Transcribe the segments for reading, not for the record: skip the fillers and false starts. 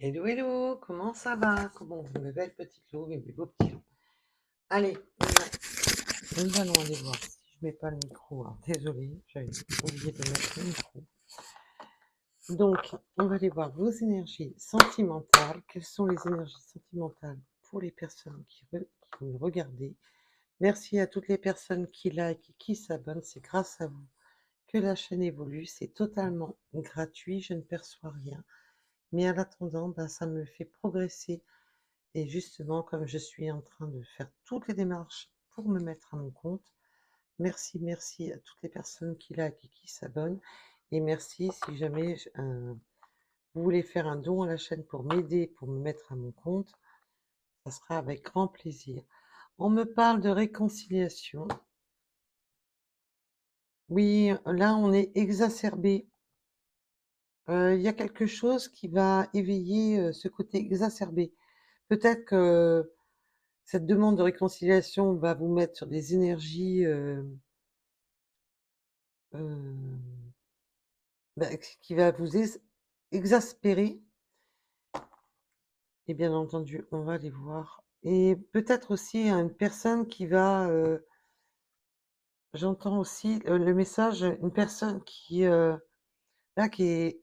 Hello, hello, comment ça va? Comment vous, mes belles petites loups et mes beaux petits loups? Allez, nous allons aller voir si je mets pas le micro. Alors, désolé, j'avais oublié de mettre le micro. Donc, on va aller voir vos énergies sentimentales. Quelles sont les énergies sentimentales pour les personnes qui me regardez? Merci à toutes les personnes qui like et qui s'abonnent. C'est grâce à vous que la chaîne évolue. C'est totalement gratuit, je ne perçois rien. Mais en attendant, ça me fait progresser. Et justement, comme je suis en train de faire toutes les démarches pour me mettre à mon compte, merci, merci à toutes les personnes qui like et qui s'abonnent. Et merci si jamais vous voulez faire un don à la chaîne pour m'aider, pour me mettre à mon compte, ça sera avec grand plaisir. On me parle de réconciliation. Oui, là, on est exacerbé. Il y a quelque chose qui va éveiller ce côté exacerbé. Peut-être que cette demande de réconciliation va vous mettre sur des énergies euh, qui va vous exaspérer. Et bien entendu, on va les voir. Et peut-être aussi une personne qui va, j'entends aussi le message, une personne là, qui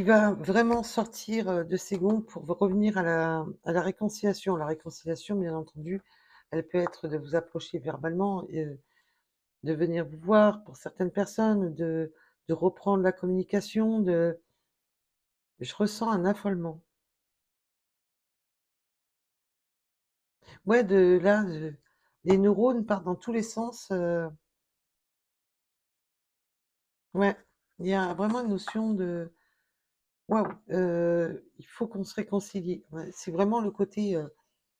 va vraiment sortir de ses gonds pour revenir à la réconciliation. La réconciliation, bien entendu, elle peut être de vous approcher verbalement, de venir vous voir pour certaines personnes, de reprendre la communication, je ressens un affolement. Ouais, les neurones partent dans tous les sens. Ouais, il y a vraiment une notion de waouh, il faut qu'on se réconcilie. Ouais, c'est vraiment le côté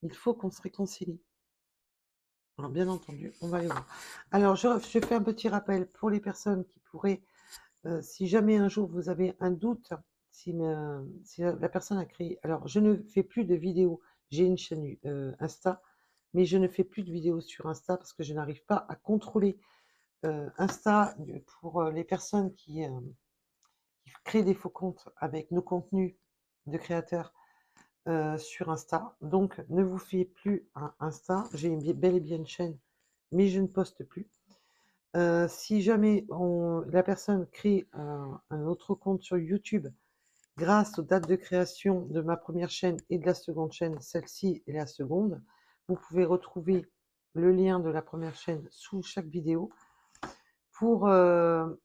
il faut qu'on se réconcilie. Alors, bien entendu, on va aller voir. Alors, je fais un petit rappel pour les personnes qui pourraient, si jamais un jour vous avez un doute, si la personne a créé. Alors, je ne fais plus de vidéos. J'ai une chaîne Insta, mais je ne fais plus de vidéos sur Insta parce que je n'arrive pas à contrôler Insta pour les personnes qui créent des faux comptes avec nos contenus de créateurs sur Insta. Donc, ne vous fiez plus à Insta. J'ai bel et bien une chaîne, mais je ne poste plus. Si jamais la personne crée un autre compte sur YouTube, grâce aux dates de création de ma première chaîne et de la seconde chaîne, celle-ci et la seconde, vous pouvez retrouver le lien de la première chaîne sous chaque vidéo.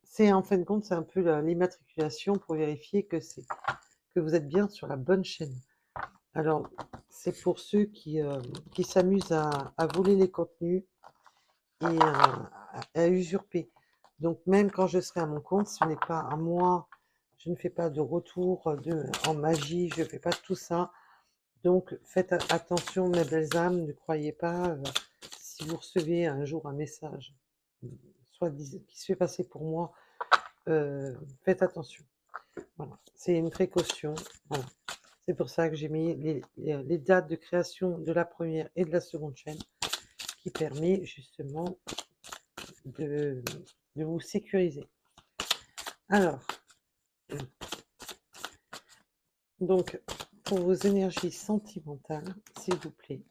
C'est en fin de compte, c'est un peu l'immatriculation pour vérifier que vous êtes bien sur la bonne chaîne. Alors, c'est pour ceux qui s'amusent à voler les contenus et à usurper. Donc, même quand je serai à mon compte, ce n'est pas à moi, je ne fais pas de retour en magie, je ne fais pas tout ça. Donc, faites attention, mes belles âmes, ne croyez pas, si vous recevez un jour un message, soit qui se fait passer pour moi, faites attention. Voilà, c'est une précaution. Voilà. C'est pour ça que j'ai mis les dates de création de la première et de la seconde chaîne, qui permet justement de, de vous sécuriser. Alors, donc, pour vos énergies sentimentales, s'il vous plaît.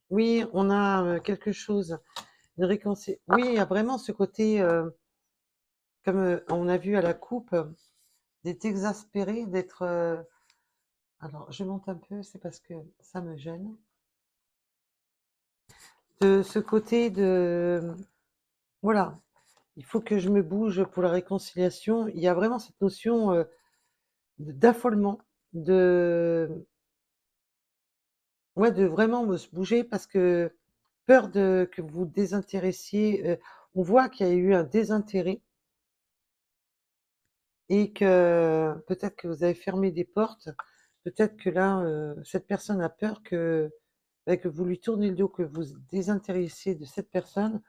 Oui, on a quelque chose, une réconciliation. Oui, il y a vraiment ce côté, comme on a vu à la coupe, d'être exaspéré, d'être... alors, je monte un peu, c'est parce que ça me gêne. De ce côté de... Voilà, il faut que je me bouge pour la réconciliation. Il y a vraiment cette notion d'affolement, de... Ouais, de vraiment se bouger parce que peur que vous désintéressiez. On voit qu'il y a eu un désintérêt et que peut-être que vous avez fermé des portes. Peut-être que là, cette personne a peur que vous lui tournez le dos, que vous désintéressiez de cette personne,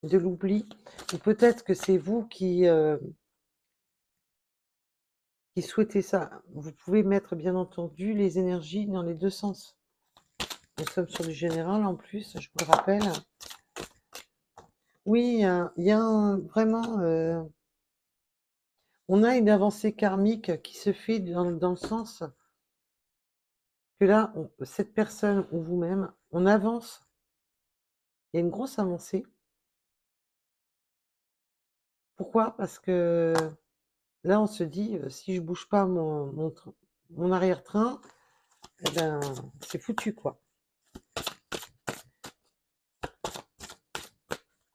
de l'oubli. Ou peut-être que c'est vous qui souhaitez ça. Vous pouvez mettre, bien entendu, les énergies dans les deux sens. Nous sommes sur du général en plus, je vous le rappelle. Oui, il y a vraiment... on a une avancée karmique qui se fait dans le sens que là, cette personne ou vous-même, on avance. Il y a une grosse avancée. Pourquoi? Parce que là, on se dit, si je bouge pas mon arrière-train, eh ben, c'est foutu, quoi.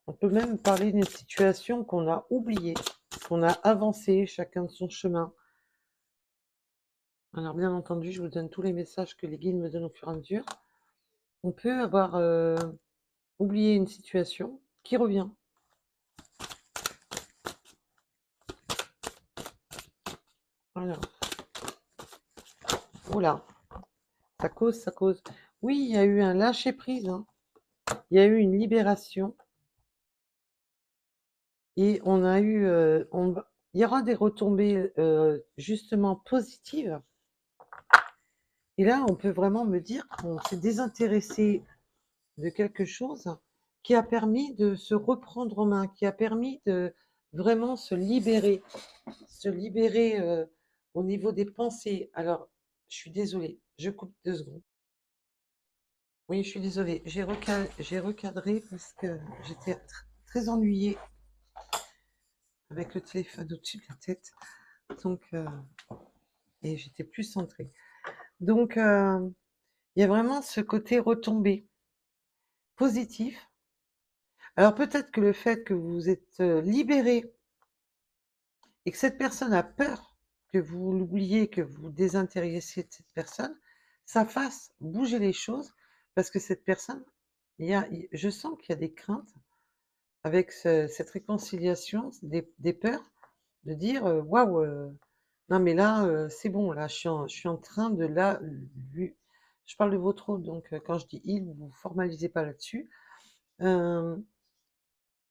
On peut même parler d'une situation qu'on a oubliée, qu'on a avancé, chacun de son chemin. Alors, bien entendu, je vous donne tous les messages que les guides me donnent au fur et à mesure. On peut avoir oublié une situation qui revient. Voilà. Oula, ça cause, ça cause. Oui, il y a eu un lâcher-prise, hein. Il y a eu une libération. Et on a eu, il y aura des retombées justement positives. Et là, on peut vraiment me dire qu'on s'est désintéressé de quelque chose qui a permis de se reprendre en main, qui a permis de vraiment se libérer au niveau des pensées. Alors, je suis désolée, je coupe 2 secondes. Oui, je suis désolée, j'ai recadré parce que j'étais très ennuyée avec le téléphone au-dessus de la tête. Donc, et j'étais plus centrée. Donc, il y a vraiment ce côté retombé positif. Alors peut-être que le fait que vous vous êtes libéré et que cette personne a peur que vous l'oubliez, que vous vous désintéressiez de cette personne, ça fasse bouger les choses parce que cette personne, je sens qu'il y a des craintes avec cette réconciliation, des peurs de dire waouh, non mais là c'est bon, là je suis en train de là, je parle de votre autre, donc quand je dis il, vous vous formalisez pas là-dessus. Euh,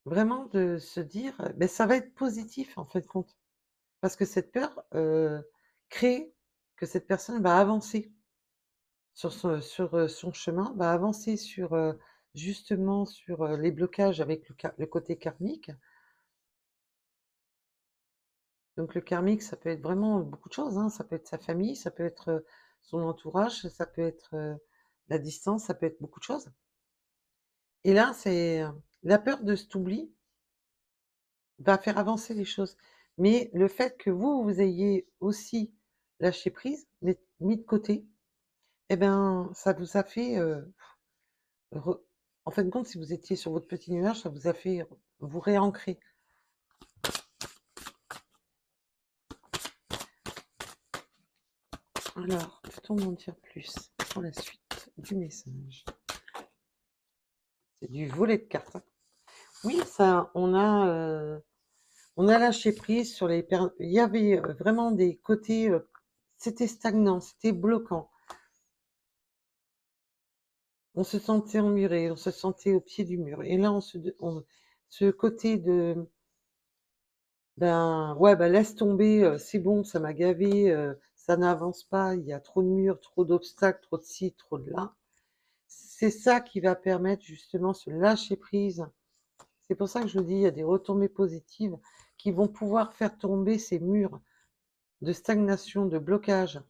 Vraiment de se dire, ben ça va être positif en fin de compte, parce que cette peur crée que cette personne va avancer sur son chemin, va avancer sur justement sur les blocages avec le côté karmique. Donc le karmique, ça peut être vraiment beaucoup de choses, hein. Ça peut être sa famille, ça peut être son entourage, ça peut être la distance, ça peut être beaucoup de choses. Et là, c'est la peur de cet oubli va faire avancer les choses. Mais le fait que vous ayez aussi lâché prise, mis de côté, eh ben, ça vous a fait, en fin de compte, si vous étiez sur votre petit nuage, ça vous a fait vous réancrer. Alors, peut-on m'en dire plus pour la suite du message? C'est du volet de cartes, hein. Oui, ça, on a lâché prise sur il y avait vraiment des côtés, c'était stagnant, c'était bloquant. On se sentait emmuré, on se sentait au pied du mur. Et là, ce côté de, ben, ouais, ben, laisse tomber, c'est bon, ça m'a gavé, ça n'avance pas, il y a trop de murs, trop d'obstacles, trop de ci, trop de là. C'est ça qui va permettre justement ce lâcher prise. C'est pour ça que je vous dis, il y a des retombées positives qui vont pouvoir faire tomber ces murs de stagnation, de blocage.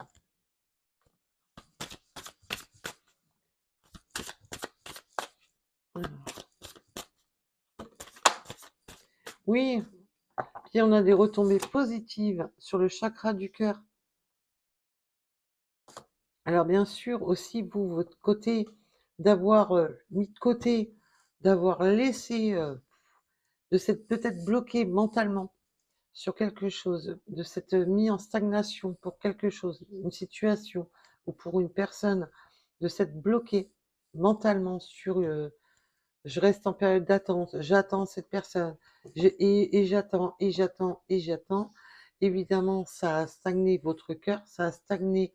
Oui, puis on a des retombées positives sur le chakra du cœur. Alors bien sûr aussi vous, votre côté, d'avoir mis de côté, d'avoir laissé, de s'être peut-être bloqué mentalement sur quelque chose, de s'être mis en stagnation pour quelque chose, une situation ou pour une personne, de s'être bloqué mentalement sur je reste en période d'attente, j'attends cette personne, et j'attends, et j'attends, et j'attends. Évidemment, ça a stagné votre cœur, ça a stagné,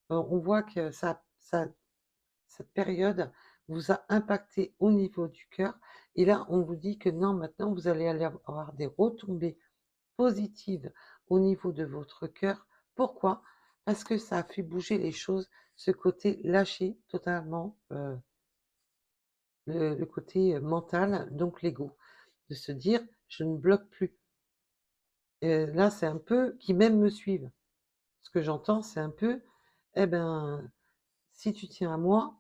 on voit que cette période vous a impacté au niveau du cœur. Et là, on vous dit que non, maintenant, vous allez avoir des retombées positives au niveau de votre cœur. Pourquoi? Parce que ça a fait bouger les choses, ce côté lâché totalement, le côté mental, donc l'ego, de se dire, je ne bloque plus. Et là, c'est un peu qui même me suivent. Ce que j'entends, c'est un peu, eh ben, si tu tiens à moi,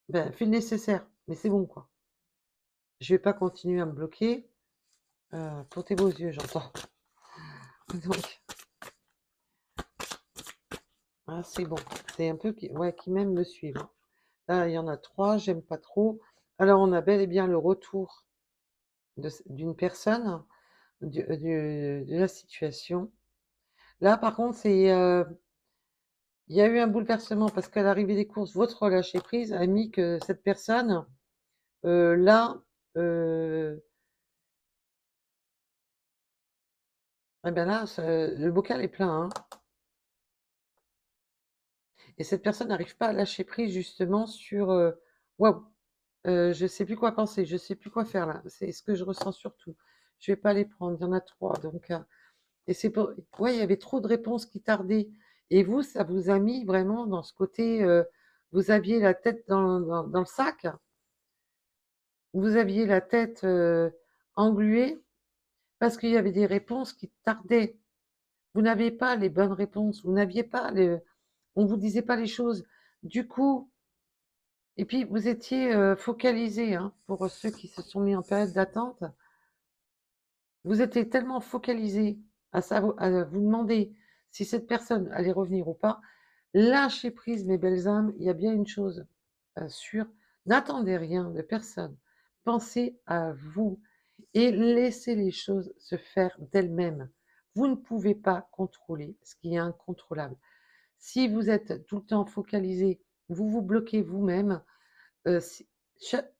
ben, fais le nécessaire, mais c'est bon, quoi. Je vais pas continuer à me bloquer pour tes beaux yeux, j'entends. Donc, ah, c'est bon. C'est un peu qui, ouais, qui même me suivent, hein. Là, il y en a trois, j'aime pas trop. Alors, on a bel et bien le retour d'une personne, de la situation. Là, par contre, il y a eu un bouleversement parce qu'à l'arrivée des courses, votre lâcher prise a mis que cette personne, là, euh, eh ben là, le bocal est plein, hein. Et cette personne n'arrive pas à lâcher prise justement sur waouh, je sais plus quoi penser, je sais plus quoi faire là. C'est ce que je ressens surtout. Je vais pas les prendre, il y en a trois. Donc, et c'est pour, ouais, il y avait trop de réponses qui tardaient. Et vous, ça vous a mis vraiment dans ce côté, vous aviez la tête dans le sac, vous aviez la tête engluée parce qu'il y avait des réponses qui tardaient. Vous n'aviez pas les bonnes réponses, vous n'aviez pas on vous disait pas les choses. Du coup, et puis vous étiez focalisé, hein, pour ceux qui se sont mis en période d'attente, vous étiez tellement focalisé à vous demander si cette personne allait revenir ou pas. Lâchez prise, mes belles âmes, il y a bien une chose sûre, n'attendez rien de personne. Pensez à vous et laissez les choses se faire d'elles-mêmes. Vous ne pouvez pas contrôler ce qui est incontrôlable. Si vous êtes tout le temps focalisé, vous vous bloquez vous-même, si-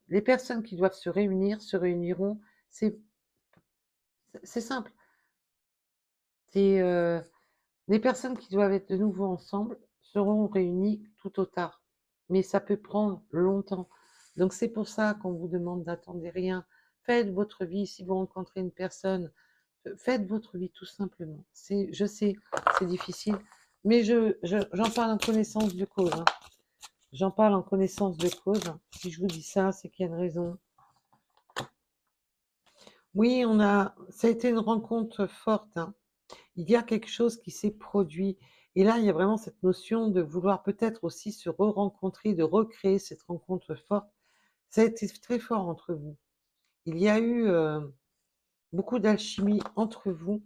les personnes qui doivent se réunir se réuniront. C'est c'est simple. C'est, les personnes qui doivent être de nouveau ensemble seront réunies tout au tard. Mais ça peut prendre longtemps. Donc c'est pour ça qu'on vous demande d'attendre rien. Faites votre vie. Si vous rencontrez une personne, faites votre vie tout simplement. Je sais, c'est difficile, mais j'en parle en connaissance de cause, hein. J'en parle en connaissance de cause. Si je vous dis ça, c'est qu'il y a une raison. Oui, ça a été une rencontre forte, hein. Il y a quelque chose qui s'est produit. Et là, il y a vraiment cette notion de vouloir peut-être aussi se re-rencontrer, de recréer cette rencontre forte. Ça a été très fort entre vous. Il y a eu beaucoup d'alchimie entre vous.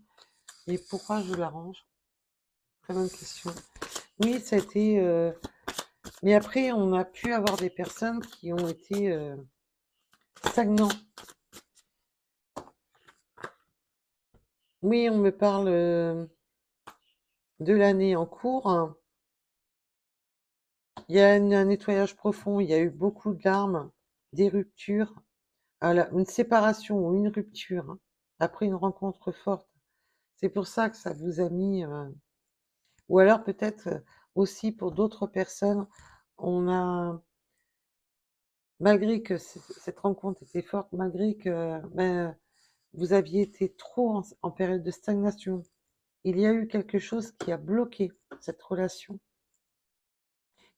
Et pourquoi je l'arrange? Très bonne question. Oui, ça a été. Mais après, on a pu avoir des personnes qui ont été stagnants. Oui, on me parle de l'année en cours, hein. Il y a un nettoyage profond, il y a eu beaucoup de larmes, des ruptures, une séparation ou une rupture, hein, après une rencontre forte. C'est pour ça que ça vous a mis, ou alors peut-être aussi pour d'autres personnes, on a, malgré que cette rencontre était forte, malgré que ben, vous aviez été trop en période de stagnation, il y a eu quelque chose qui a bloqué cette relation.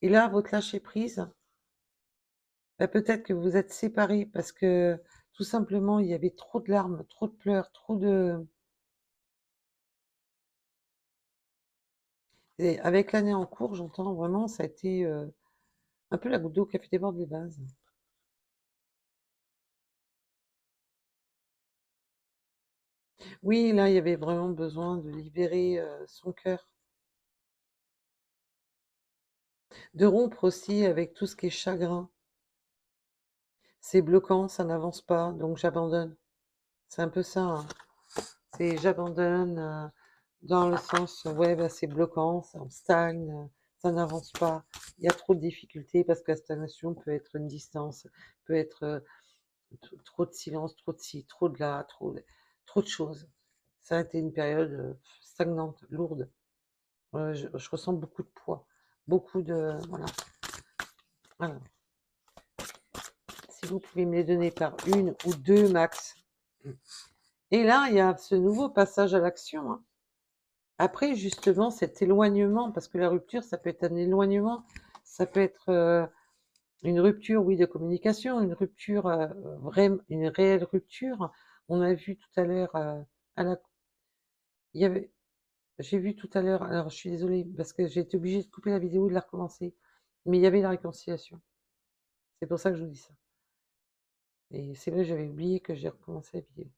Et là, votre lâcher prise, bah, peut-être que vous êtes séparés parce que tout simplement il y avait trop de larmes, trop de pleurs, trop de. Et avec l'année en cours, j'entends vraiment, ça a été un peu la goutte d'eau qui a fait déborder les vases. Oui, là, il y avait vraiment besoin de libérer son cœur, de rompre aussi avec tout ce qui est chagrin. C'est bloquant, ça n'avance pas, donc j'abandonne. C'est un peu ça, hein. C'est j'abandonne dans le sens, ouais, bah, c'est bloquant, ça on stagne, ça n'avance pas. Il y a trop de difficultés parce que la stagnation peut être une distance, peut être trop de silence, trop de ci, trop de là, trop de choses. Ça a été une période stagnante, lourde. Je ressens beaucoup de poids, beaucoup de. Voilà. Alors, si vous pouvez me les donner par une ou deux max. Et là, il y a ce nouveau passage à l'action, hein. Après, justement, cet éloignement, parce que la rupture, ça peut être un éloignement, ça peut être une rupture, oui, de communication, une rupture, une réelle rupture. On a vu tout à l'heure il y avait j'ai vu tout à l'heure, alors je suis désolée parce que j'ai été obligée de couper la vidéo et de la recommencer, mais il y avait la réconciliation. C'est pour ça que je vous dis ça et c'est vrai, j'avais oublié que j'ai recommencé la vidéo.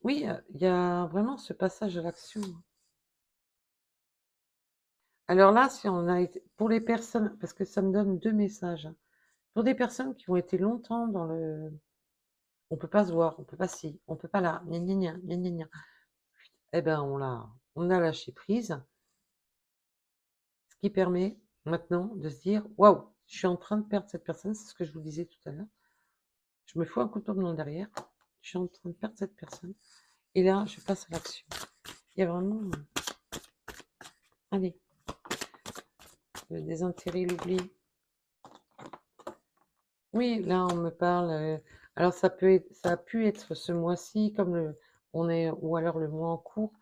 Oui, il y a vraiment ce passage à l'action, hein. Alors là, si on a été pour les personnes parce que ça me donne 2 messages, hein. Pour des personnes qui ont été longtemps dans le «On peut pas se voir, on peut pas ci, on peut pas là, gna gna gna, gna gna gna», et ben, on a lâché prise, ce qui permet maintenant de se dire: «Waouh, je suis en train de perdre cette personne», c'est ce que je vous disais tout à l'heure. Je me fous un coup de poing dans le derrière, je suis en train de perdre cette personne et là, je passe à l'action. Il y a vraiment, allez, le désintérêt, l'oubli. Oui, là, on me parle, alors ça a pu être ce mois-ci comme on est ou alors le mois en cours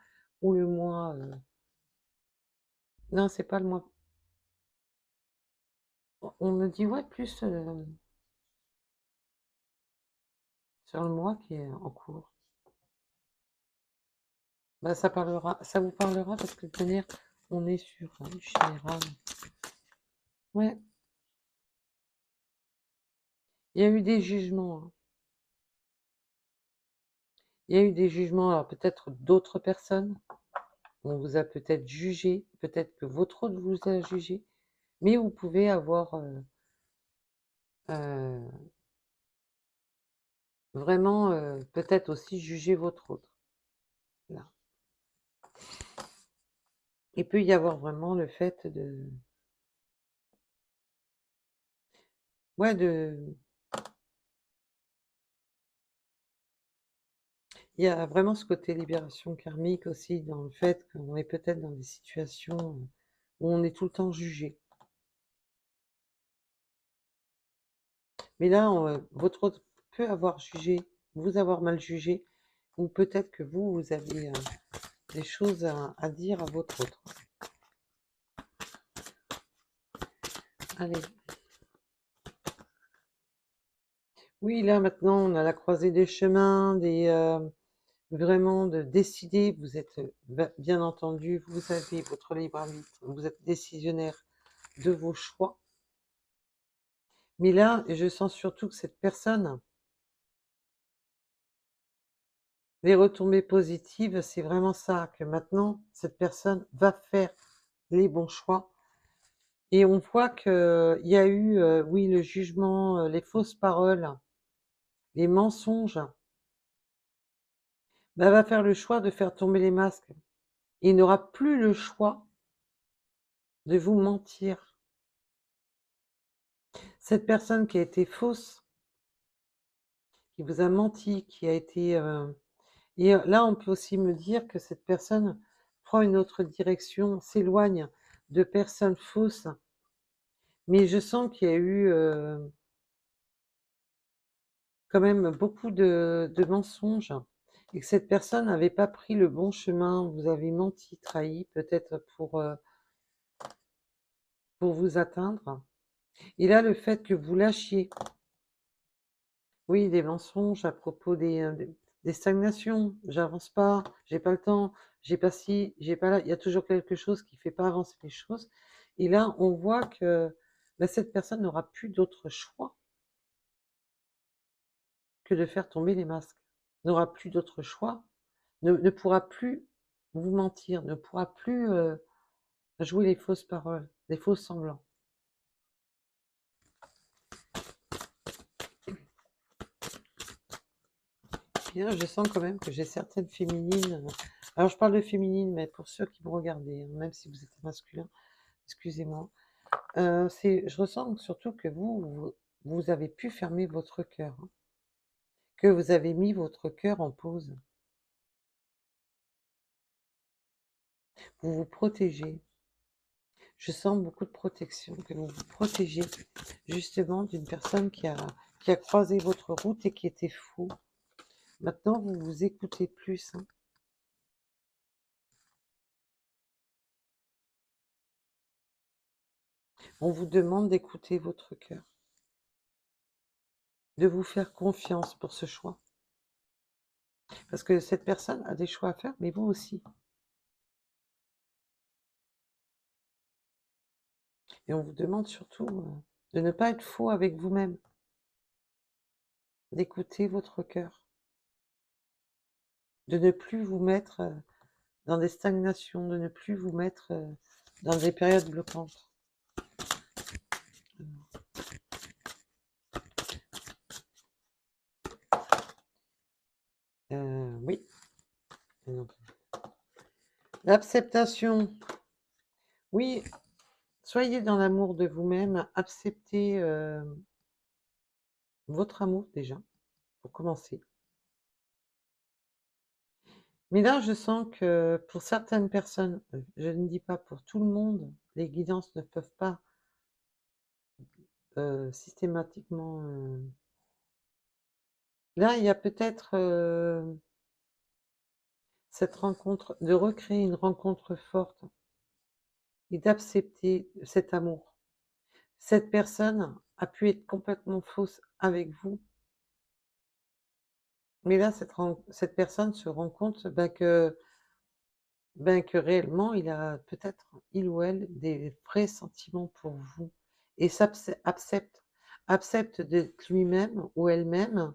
ou le mois, non, c'est pas le mois. On me dit, ouais, plus, sur le mois qui est en cours. Bah, ça vous parlera parce que de toute manière, on est sur, du général. Ouais, il y a eu des jugements, hein. Il y a eu des jugements, alors peut-être d'autres personnes. On vous a peut-être jugé, peut-être que votre autre vous a jugé, mais vous pouvez avoir, heu, vraiment, peut-être aussi juger votre autre, là. Il peut y avoir vraiment le fait de ouais, il y a vraiment ce côté libération karmique aussi dans le fait qu'on est peut-être dans des situations, où on est tout le temps jugé. Mais là, votre autre peut avoir jugé, vous avoir mal jugé, ou peut-être que vous avez, des choses à dire à votre autre. Allez. Oui, là, maintenant, on a la croisée des chemins, vraiment de décider. Vous êtes, bien entendu, vous avez votre libre arbitre, vous êtes décisionnaire de vos choix. Mais là, je sens surtout que cette personne, les retombées positives, c'est vraiment ça, que maintenant, cette personne va faire les bons choix. Et on voit qu'il y a eu, oui, le jugement, les fausses paroles, les mensonges. Bah, elle va faire le choix de faire tomber les masques. Il n'aura plus le choix de vous mentir. Cette personne qui a été fausse, qui vous a menti, qui a été, et là, on peut aussi me dire que cette personne prend une autre direction, s'éloigne de personnes fausses, mais je sens qu'il y a eu, quand même beaucoup de mensonges et que cette personne n'avait pas pris le bon chemin. Vous avez menti, trahi, peut-être pour vous atteindre. Et là, le fait que vous lâchiez, oui, des mensonges à propos des stagnations. J'avance pas, j'ai pas le temps, j'ai pas ci, j'ai pas là. Il y a toujours quelque chose qui fait pas avancer les choses. Et là, on voit que bah, cette personne n'aura plus d'autre choix que de faire tomber les masques. N'aura plus d'autre choix, ne pourra plus vous mentir, ne pourra plus jouer les fausses paroles, les faux semblants. Puis là, je sens quand même que j'ai certaines féminines. Alors, je parle de féminines, mais pour ceux qui me regardez, hein, même si vous êtes masculin, excusez-moi. Je ressens surtout que vous avez pu fermer votre cœur, hein, que vous avez mis votre cœur en pause. Vous vous protégez. Je sens beaucoup de protection, que vous vous protégez justement d'une personne qui a croisé votre route et qui était fou. Maintenant, vous vous écoutez plus, hein. On vous demande d'écouter votre cœur, de vous faire confiance pour ce choix. Parce que cette personne a des choix à faire, mais vous aussi. Et on vous demande surtout, de ne pas être faux avec vous-même, d'écouter votre cœur, de ne plus vous mettre, dans des stagnations, de ne plus vous mettre, dans des périodes bloquantes. Oui. Et donc l'acceptation. Oui, soyez dans l'amour de vous-même, acceptez, votre amour déjà, pour commencer. Mais là, je sens que pour certaines personnes, je ne dis pas pour tout le monde, les guidances ne peuvent pas, systématiquement, là, il y a peut-être, cette rencontre de recréer une rencontre forte et d'accepter cet amour. Cette personne a pu être complètement fausse avec vous, mais là, cette personne se rend compte, que réellement, il ou elle, des vrais sentiments pour vous et accepte d'être lui-même ou elle-même.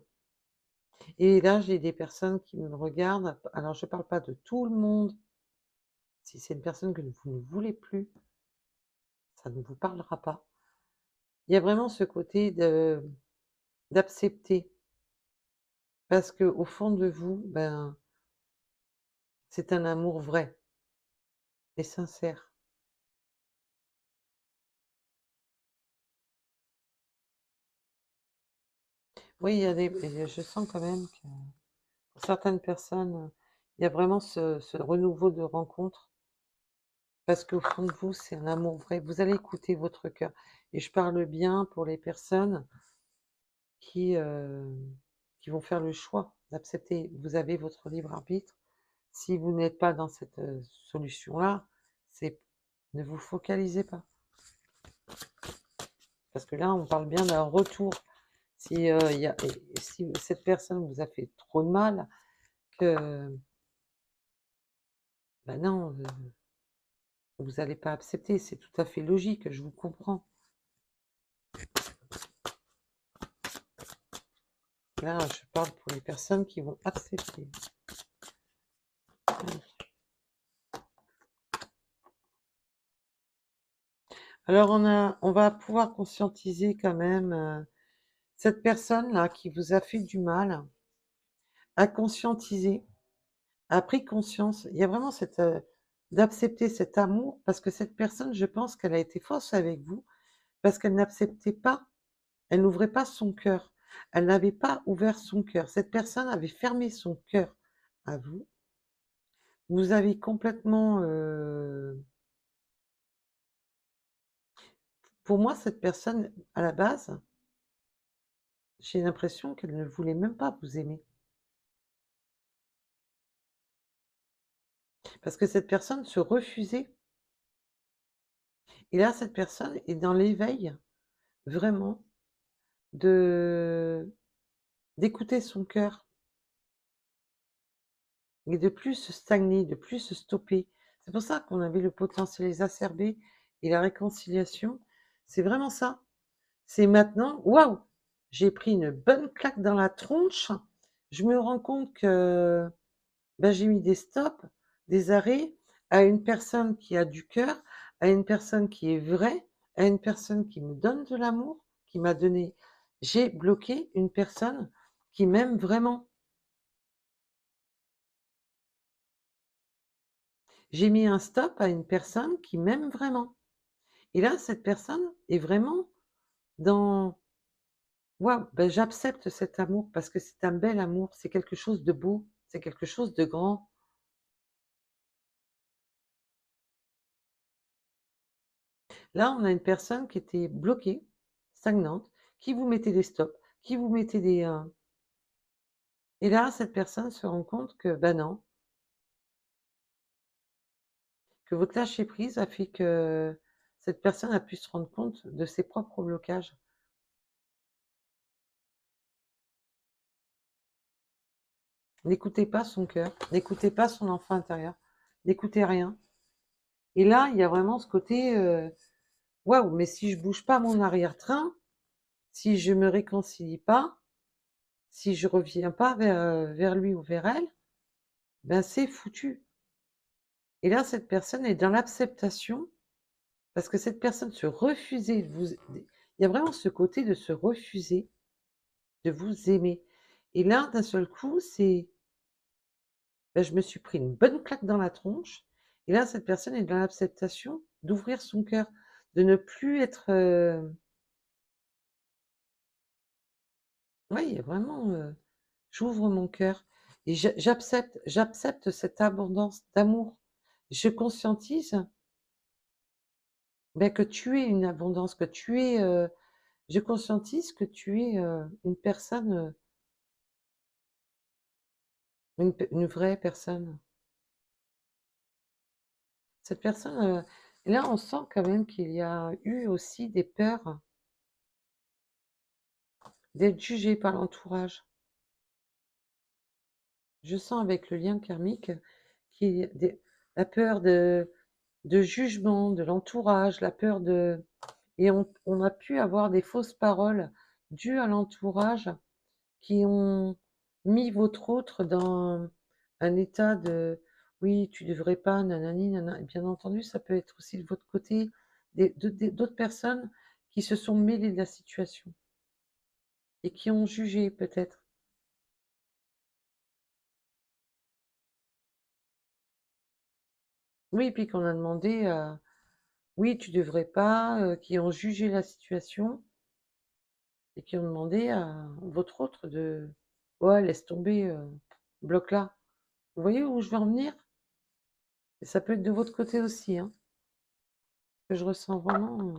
Et là, j'ai des personnes qui me regardent, alors je parle pas de tout le monde. Si c'est une personne que vous ne voulez plus, ça ne vous parlera pas. Il y a vraiment ce côté d'accepter, parce que au fond de vous, c'est un amour vrai et sincère. Oui, il y a je sens quand même que pour certaines personnes, il y a vraiment ce renouveau de rencontre, parce qu'au fond de vous, c'est un amour vrai. Vous allez écouter votre cœur et je parle bien pour les personnes qui, qui vont faire le choix d'accepter. Vous avez votre libre arbitre. Si vous n'êtes pas dans cette, solution-là, c'est ne vous focalisez pas. Parce que là, on parle bien d'un retour. Si, si cette personne vous a fait trop de mal, que, non, vous n'allez pas accepter, c'est tout à fait logique, je vous comprends. Là, je parle pour les personnes qui vont accepter. Alors on va pouvoir conscientiser quand même, cette personne-là qui vous a fait du mal, a conscientisé, a pris conscience. Il y a vraiment cette, d'accepter cet amour, parce que cette personne, je pense qu'elle a été fausse avec vous, parce qu'elle n'acceptait pas, elle n'ouvrait pas son cœur. Elle n'avait pas ouvert son cœur. Cette personne avait fermé son cœur à vous. Vous avez complètement, pour moi, cette personne, à la base, j'ai l'impression qu'elle ne voulait même pas vous aimer. Parce que cette personne se refusait. Et là, cette personne est dans l'éveil, vraiment, de d'écouter son cœur et de plus se stagner, de plus se stopper. C'est pour ça qu'on avait le potentiel exacerbé et la réconciliation. C'est vraiment ça. C'est maintenant, waouh, j'ai pris une bonne claque dans la tronche. Je me rends compte que j'ai mis des stops, des arrêts à une personne qui a du cœur, à une personne qui est vraie, à une personne qui me donne de l'amour, qui m'a donné. J'ai bloqué une personne qui m'aime vraiment. J'ai mis un stop à une personne qui m'aime vraiment. Et là, cette personne est vraiment dans waouh, j'accepte cet amour parce que c'est un bel amour, c'est quelque chose de beau, c'est quelque chose de grand. Là, on a une personne qui était bloquée, stagnante, qui vous mettait des stops, qui vous mettait des, et là, cette personne se rend compte que, non, que votre lâcher prise a fait que cette personne a pu se rendre compte de ses propres blocages. N'écoutez pas son cœur, n'écoutez pas son enfant intérieur, n'écoutez rien. Et là, il y a vraiment ce côté, waouh, mais si je bouge pas mon arrière-train, si je me réconcilie pas, si je reviens pas vers lui ou vers elle, ben c'est foutu. Et là, cette personne est dans l'acceptation, parce que cette personne se refusait de vous, il y a vraiment ce côté de se refuser de vous aimer. Et là, d'un seul coup, c'est, ben, je me suis pris une bonne claque dans la tronche. Et là, cette personne est dans l'acceptation d'ouvrir son cœur, de ne plus être, oui, il y a vraiment, j'ouvre mon cœur et j'accepte cette abondance d'amour. Je conscientise, ben, que tu es une abondance, que tu es, je conscientise que tu es, une personne, une vraie personne. Cette personne, et là, on sent quand même qu'il y a eu aussi des peurs d'être jugé par l'entourage. Je sens avec le lien karmique qu'il y a la peur de jugement de l'entourage, la peur de, et on a pu avoir des fausses paroles dues à l'entourage qui ont mis votre autre dans un état de oui, tu devrais pas, nanani, nana. Et bien entendu, ça peut être aussi de votre côté d'autres personnes qui se sont mêlées de la situation et qui ont jugé peut-être. Oui, puis qu'on a demandé oui, tu devrais pas, qui ont jugé la situation et qui ont demandé à votre autre de ouais, laisse tomber, bloque là. Vous voyez où je veux en venir? Et ça peut être de votre côté aussi, hein, que je ressens vraiment.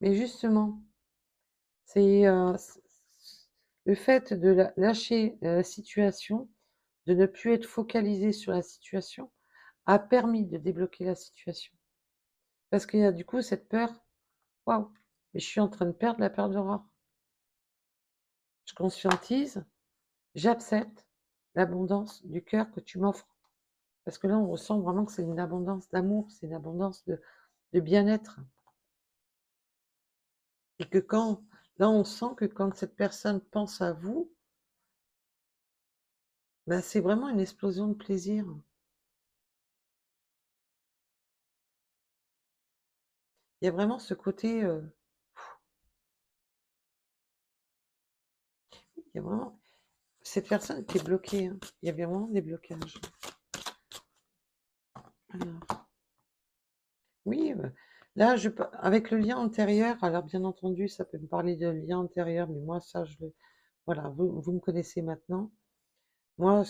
Mais justement, c'est le fait de lâcher la situation, de ne plus être focalisé sur la situation, a permis de débloquer la situation. Parce qu'il y a du coup cette peur, waouh, mais je suis en train de perdre la peur d'aurore. Je conscientise, j'accepte l'abondance du cœur que tu m'offres. Parce que là, on ressent vraiment que c'est une abondance d'amour, c'est une abondance de bien-être. Et que quand, là, on sent que quand cette personne pense à vous, ben, c'est vraiment une explosion de plaisir. Il y a vraiment ce côté, il y a vraiment, cette personne était bloquée, hein. Il y avait vraiment des blocages. Alors, oui, là, avec le lien antérieur, alors bien entendu, ça peut me parler de lien antérieur, mais moi, ça, voilà, vous me connaissez maintenant. Moi,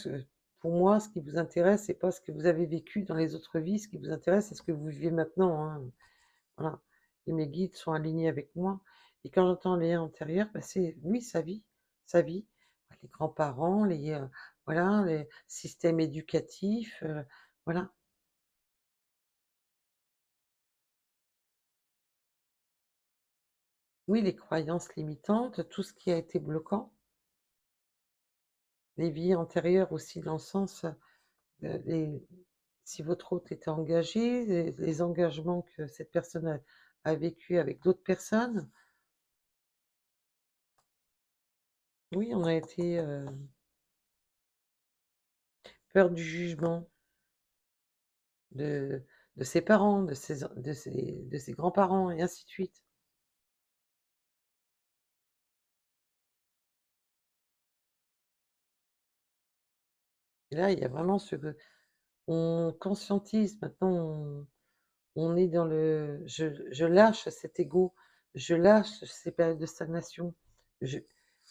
pour moi, ce qui vous intéresse, c'est pas ce que vous avez vécu dans les autres vies. Ce qui vous intéresse, c'est ce que vous vivez maintenant, hein. Voilà. Et mes guides sont alignés avec moi. Et quand j'entends les liens antérieurs, bah, c'est oui, sa vie, les grands-parents, voilà, les systèmes éducatifs, voilà. Oui, les croyances limitantes, tout ce qui a été bloquant, les vies antérieures aussi dans le sens, les si votre hôte était engagé, les engagements que cette personne a vécu avec d'autres personnes. Oui, on a été, peur du jugement de de ses parents, de ses grands-parents et ainsi de suite. Et là, il y a vraiment on conscientise maintenant, on est dans le je lâche cet ego, je lâche ces périodes de stagnation. Je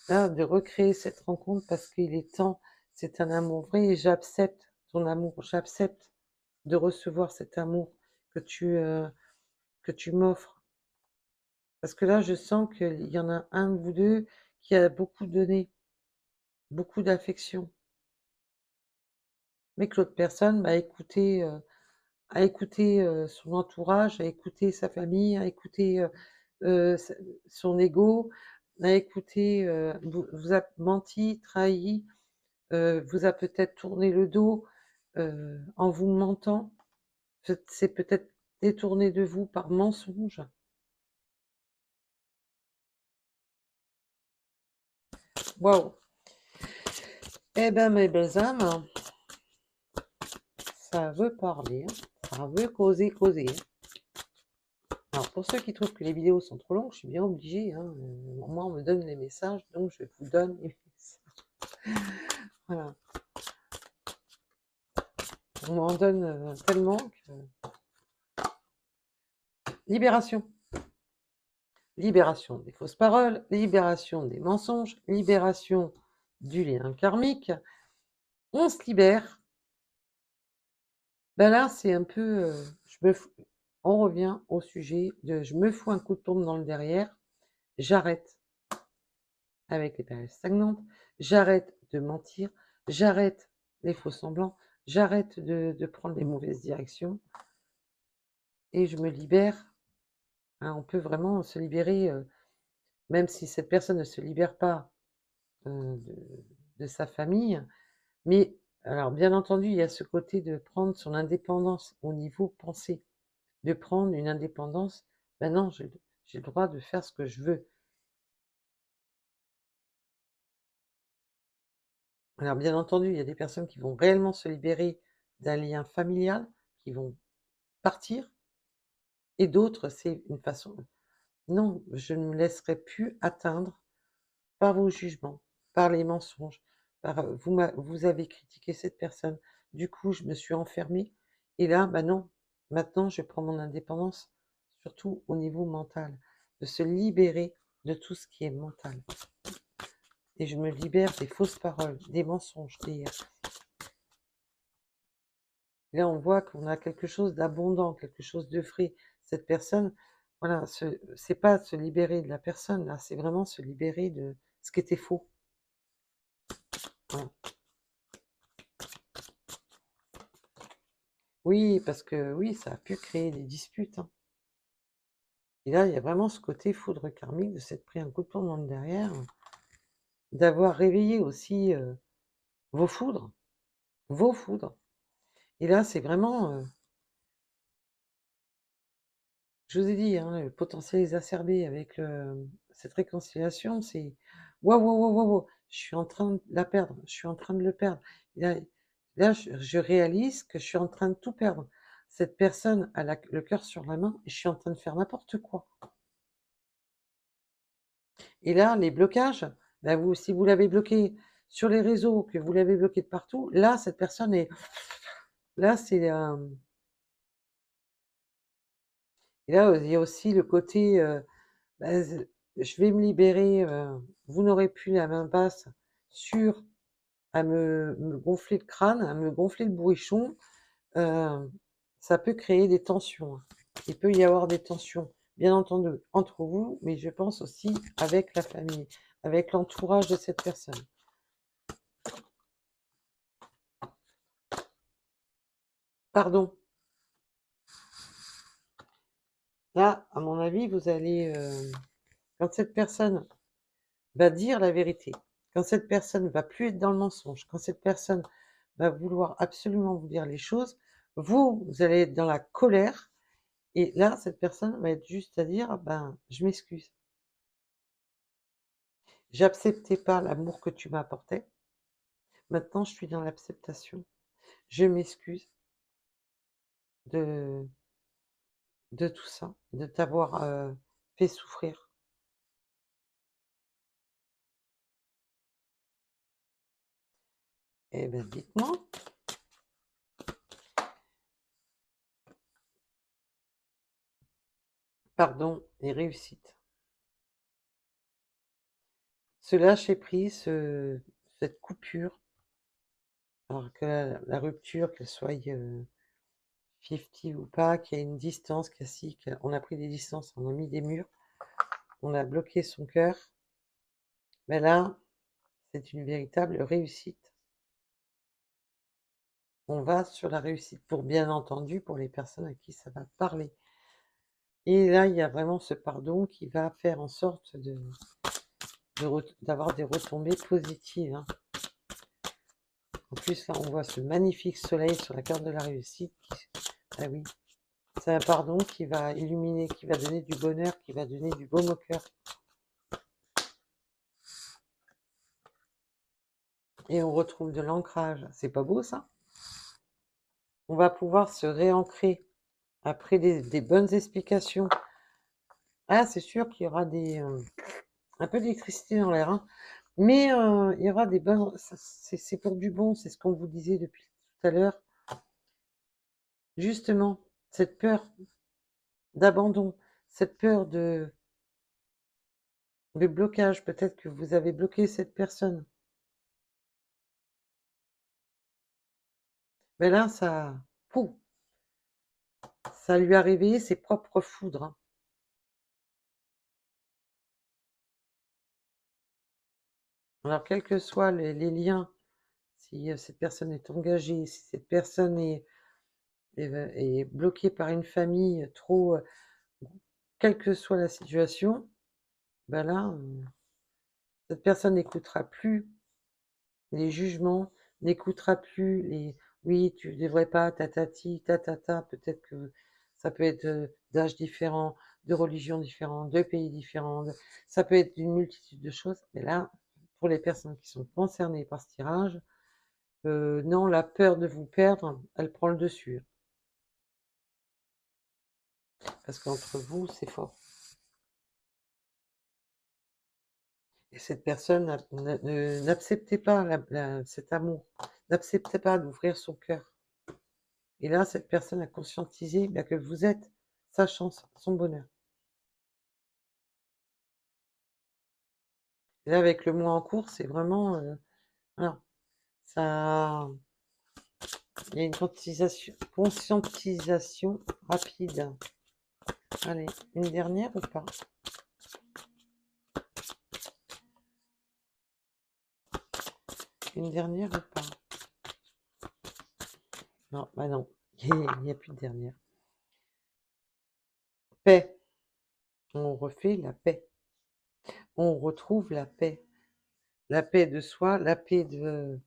Là, de recréer cette rencontre parce qu'il est temps, c'est un amour vrai et j'accepte ton amour, j'accepte de recevoir cet amour que que tu m'offres. Parce que là, je sens qu'il y en a un de vous 2 qui a beaucoup donné, beaucoup d'affection, mais que l'autre personne, bah, a écouté, son entourage, a écouté sa famille, a écouté, sa son ego, a écouté, vous a menti, trahi, vous a peut-être tourné le dos, en vous mentant. C'est peut-être détourné de vous par mensonge. Waouh! Eh ben, mes belles âmes, ça veut parler, hein. Ça veut causer, causer, hein. Alors, pour ceux qui trouvent que les vidéos sont trop longues, je suis bien obligée, hein. Moi, on me donne les messages, donc je vous donne les messages. Voilà. On m'en donne tellement que... Libération. Libération des fausses paroles, libération des mensonges, libération du lien karmique. On se libère. Ben là, c'est un peu... on revient au sujet de je me fous un coup de pompe dans le derrière, j'arrête avec les périodes stagnantes, j'arrête de mentir, j'arrête les faux semblants, j'arrête de prendre les mauvaises directions et je me libère. Hein, on peut vraiment se libérer, même si cette personne ne se libère pas de sa famille. Mais alors, bien entendu, il y a ce côté de prendre son indépendance au niveau pensée, de prendre une indépendance. Ben non, j'ai le droit de faire ce que je veux. Alors, bien entendu, il y a des personnes qui vont réellement se libérer d'un lien familial, qui vont partir, et d'autres, c'est une façon. Non, je ne me laisserai plus atteindre par vos jugements, par les mensonges, par vous avez critiqué cette personne, du coup je me suis enfermée, et là, bah non, maintenant je prends mon indépendance, surtout au niveau mental, de se libérer de tout ce qui est mental. Et je me libère des fausses paroles, des mensonges, là on voit qu'on a quelque chose d'abondant, quelque chose de frais. Cette personne, voilà, c'est pas se libérer de la personne, là, c'est vraiment se libérer de ce qui était faux. Voilà. Oui, parce que oui, ça a pu créer des disputes, hein. Et là, il y a vraiment ce côté foudre karmique de s'être pris un coup de poing dans le derrière, d'avoir réveillé aussi vos foudres, vos foudres. Et là, c'est vraiment, je vous ai dit, hein, le potentiel exacerbé avec cette réconciliation, c'est waouh, waouh, waouh, waouh, waouh, je suis en train de la perdre, je suis en train de le perdre. Et là, je réalise que je suis en train de tout perdre. Cette personne a le cœur sur la main et je suis en train de faire n'importe quoi. Et là, les blocages, bah vous, si vous l'avez bloqué sur les réseaux, que vous l'avez bloqué de partout, là, cette personne est... Là, c'est... et là, il y a aussi le côté... bah, je vais me libérer, vous n'aurez plus la main basse sur à me gonfler le crâne, à me gonfler le bourrichon. euh, Ça peut créer des tensions, hein. Il peut y avoir des tensions, bien entendu, entre vous, mais je pense aussi avec la famille, avec l'entourage de cette personne. Pardon. Là, à mon avis, vous allez, quand cette personne va dire la vérité, quand cette personne va plus être dans le mensonge, quand cette personne va vouloir absolument vous dire les choses, vous allez être dans la colère, et là, cette personne va être juste à dire, ben, je m'excuse. J'acceptais pas l'amour que tu m'apportais. Maintenant, je suis dans l'acceptation. Je m'excuse de, de tout ça, de t'avoir fait souffrir. Eh ben, dites-moi. Pardon et réussite. Ce lâcher-prise, cette coupure, alors que la rupture, qu'elle soit 50 ou pas, qu'il y ait une distance, on a pris des distances, on a mis des murs, on a bloqué son cœur, mais là, c'est une véritable réussite. On va sur la réussite, pour bien entendu, pour les personnes à qui ça va parler. Et là, il y a vraiment ce pardon qui va faire en sorte d'avoir des retombées positives, hein. En plus, là, on voit ce magnifique soleil sur la carte de la réussite. Ah oui, c'est un pardon qui va illuminer, qui va donner du bonheur, qui va donner du baume au cœur. Et on retrouve de l'ancrage. C'est pas beau, ça? On va pouvoir se réancrer après des bonnes explications. Ah, c'est sûr qu'il y aura un peu d'électricité dans l'air, hein. Mais il y aura des bonnes... C'est pour du bon, c'est ce qu'on vous disait depuis tout à l'heure. Justement, cette peur d'abandon, cette peur de blocage, peut-être que vous avez bloqué cette personne. Mais là, pouf, ça lui a réveillé ses propres foudres, hein. Alors, quels que soient les liens, si cette personne est engagée, si cette personne est bloquée par une famille trop, quelle que soit la situation, ben là, cette personne n'écoutera plus les jugements, n'écoutera plus les oui, tu devrais pas, tatati, tatata, peut-être que ça peut être d'âge différent, de religion différente, de pays différents, ça peut être d'une multitude de choses, mais là, pour les personnes qui sont concernées par ce tirage, non, la peur de vous perdre, elle prend le dessus. Parce qu'entre vous, c'est fort. Et cette personne, n'acceptez pas cet amour, n'acceptez pas d'ouvrir son cœur. Et là, cette personne a conscientisé bah, que vous êtes sa chance, son bonheur. Et là, avec le mois en cours, c'est vraiment... voilà, ça... Il y a une conscientisation rapide. Allez, une dernière ou pas? Une dernière ou pas? Non, bah non, il n'y a plus de dernière. Paix. On refait la paix. On retrouve la paix. La paix de soi, la paix de...